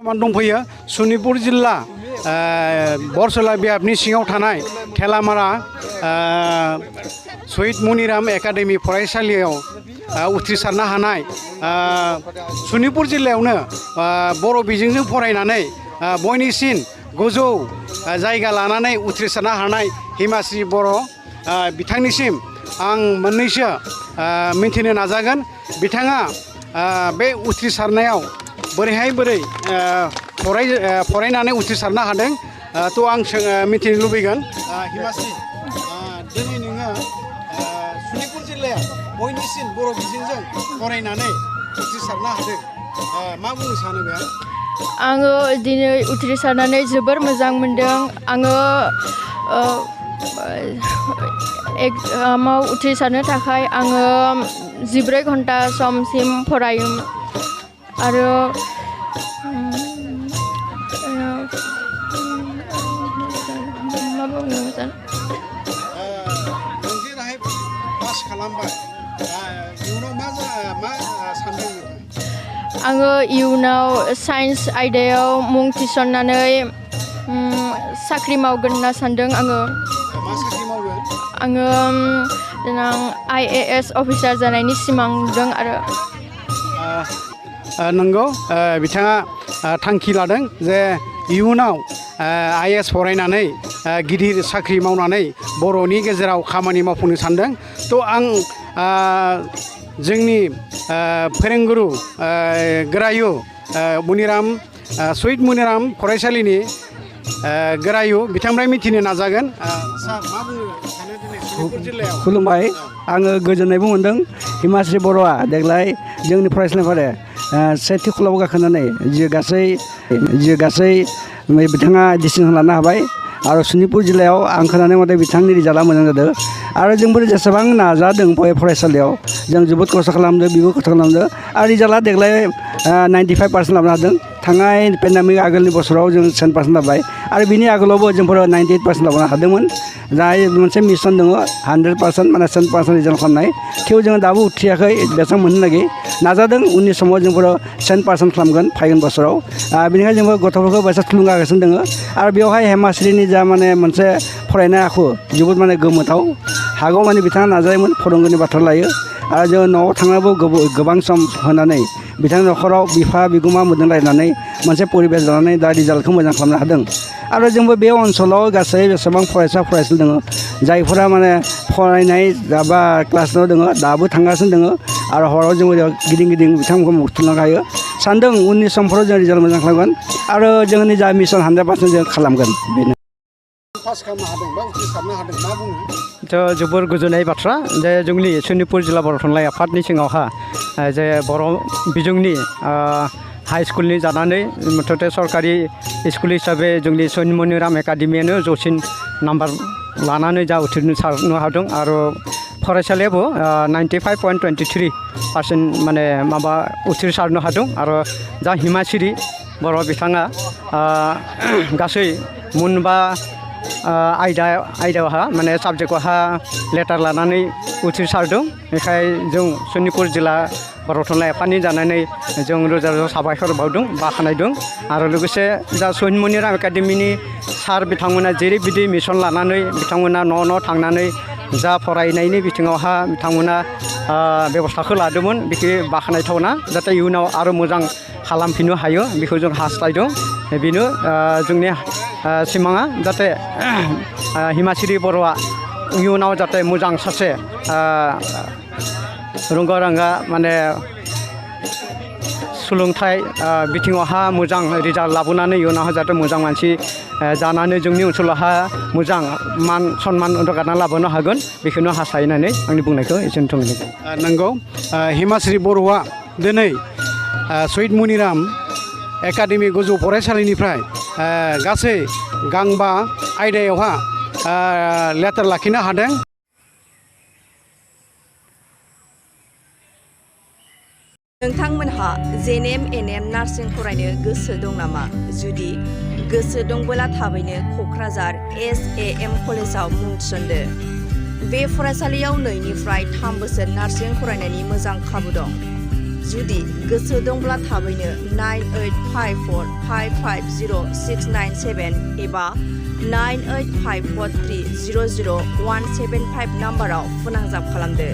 दंफैयो सनितपुर जिल्ला बरसला बियाबनि सिङाव थानाय थेलामारा शहीद मनिराम एकाडेमि फरायसालियाव उथ्रिसारनो हानाय सनितपुर जिल्लायावनो बर' बिजोंजों फरायनानै बयनिसिम गोजौ जायगा लानानै उथ्रिसारनो हानाय हिमाश्री बर' बिथांनिसिम आं मोननैसो मिन्थिनो नाजागोन बिथाङा बे उथ्रिसारनायाव बोरै फरायनानै उथ्रिसारनो हादों थ' आं मिथिनो लुबैगोन हिमाश्री दिनै नोङो सनितपुर जिल्लायाव बयनिसिम बर' बिजोंजों फरायनानै उथ्रिसारनो हादों मा बुंनो सानो बे आङो दिनै उथ्रिसारनानै जोबोर मोजां मोनदों आङो एग्जामाव उथ्रिसारनो थाखाय आङो 14 घन्टा समसिम फरायो आरो मा बुंनो मोजां नोंजे दाहाय पास खालामबाय इयुनाव मा सानदों आङो इयुनाव साइन्स आयदायाव मुं थिसननानै साख्रि मावगोन होनना सानदों आङो मा साख्रि मावगोन आङो देनां IAS अफिसार जानायनि सिमां नुदों आरो नंगौ बिथाङा थांखि लादों जे इयुनाव IAS फरायनानै गिदिर साख्रि मावनानै बर'नि गेजेराव खामानि मावफुंनो सानदों थ' आं जोंनि फोरोंगुरु गोरायु मनिराम शहीद मनिराम फरायसालिनि गोरायु बिथांनिफ्राय मिथिनो नाजागोन सार मा बुंनो सानो दिनै सनितपुर जिल्लायाव खुलुमबाय आङो गोजोननायबो मोनदों हिमाश्री बर'आ देग्लाय जोंनि फरायसालिनिफ्राय सेथि खलाव गाखोनानै जि गासै बिथाङा डिसिसन लानो हाबाय आरो सनितपुर जिल्लायाव आं खोनानाय मथे बिथांनि रिजाल्टआ मोजां जादों आरो जोंबो जेसेबां नाजादों फरायसालियाव जों जोबोद खस्थ' खालामदों बिबो खस्थ' खालामदों आरो रिजाल्टआ देग्लाय 95% लाबोनो हादों थांनाय पेन्डेमिक आगोलनि बोसोराव जों 100% लाबाय आरो बिनि आगोलावबो जोंफोर 98% लाबोनो हादोंमोन जाय मोनसे मिशन दङ 100% माने 100% रिजाल्ट खालामनाय थेवबो जोङो दाबो उथ्रियाखै बेसेबां मोननो लागि नाजादों उननि समाव जोंफोर 100% खालामगोन फैगोन बोसोराव बेनिखायनो जोंबो गथ'फोरखौ बायसा थुलुंगा होगासिनो दङ आरो बेवहाय हिमाश्रीनि जा माने मोनसे फरायनाय आखु जोबोद माने गोमोथाव हागौ माने बिथाङा नाजायोमोन फोरोंगिरिनि बाथ्रा लायो आरो जों न'आव थांनाबो गोबां सम होनानै बिथांनि न'खराव बिफा बिगुमा मोजां रायनानै मोनसे परिबेस लानानै दा रिजाल्टखौ मोजां खालामनो हादों आरो जोंबो बे ओनसोलाव गासै बेसेबां फरायसालि दङ जायफोरा माने फरायनाय बा क्लासाव दङ दाबो थांगासिनो दङ आरो हराव जोंबो गिदिं बिथांमोनखौ थुलुंगा होयो सानदों उननि समफोराव जों रिजाल्ट मोजां खालामगोन आरो जोंनि जा मिशन 100% जों खालामगोन बेनो पास खालामनो हादों बा उथ्रिसारनो हादों मा बुङो थ' जोबोर गोजोननाय बाथ्रा जे जोंनि सनितपुर जिल्ला बर' थुनलाइ आफादनि सिङावहा जे बर' बिजोंनि हाई स्कुलनि जानानै मुथथे सरकारि स्कुल हिसाबै जोंनि शहीद मनिराम एकाडेमियानो जौसिन नाम्बार लानानै जा उथ्रिसारनो हादों आरो फरायसालियाबो 95.23% माने माबा उथ्रिसारनो हादों आरो जा हिमाश्री बर' बिथाङा गासै मोनबा आयदायावहा माने साबजेक्टआवहा लेटार लानानै उथ्रिसारदों बेखायनो जों सनितपुर जिल्ला बर' थुनलाइ आफादनि जानानै जों रोजा रोजा साबायखर बावदों बाख्नायदों आरो लोगोसे जा शहीद मनिराम एकाडेमिनि सार बिथांमोना जेरैबायदि मिशन लानानै बिथांमोना न' थांनानै जा फरायनायनि बिथिङावहा बिथांमोना बेबस्थाखौ लादोंमोन बेखौ बाख्नायथावना जाहाथे इयुनाव आरो मोजां खालामफिननो हायो बेखौ जों हास्थायदों बेनो जोंनि सिमाङा जाहाथे हिमाश्री बर'आ इयुनाव जाहाथे मोजां सासे रंगा माने सोलोंथाइ बिथिङावहा मोजां रिजाल्ट लाबोनानै इयुनावहा जाहाथे मोजां मानसि जानानै जोंनि ओनसोलावहा मोजां मान सन्मान रोगाना लाबोनो हागोन बेखौनो हास्थायनानै आंनि बुंनायखौ एसेनो दोनथ'नाय नंगौ हिमाश्री बर'आ दिनै शहीद मनिराम एकाडेमि गोजौ फरायसालिनिफ्राय गासै गांबा आयदायावहा लेटार लाखिनो हादों नोंथांमोनहा NBNN नार्सिं फरायनो गोसो दं नामा जुदि गोसो दंबोला थाबैनो क'क्राझार SAM कलेजाव मुं थिसनदो बे फरायसालियाव 2 निफ्राय 3 बोसोर नार्सिं फरायनायनि मोजां खाबु दं जुदि गोसो दंब्ला थाबैनो 9854550697 एबा 9854300175 नाम्बाराव फोनांजाब खालामदो।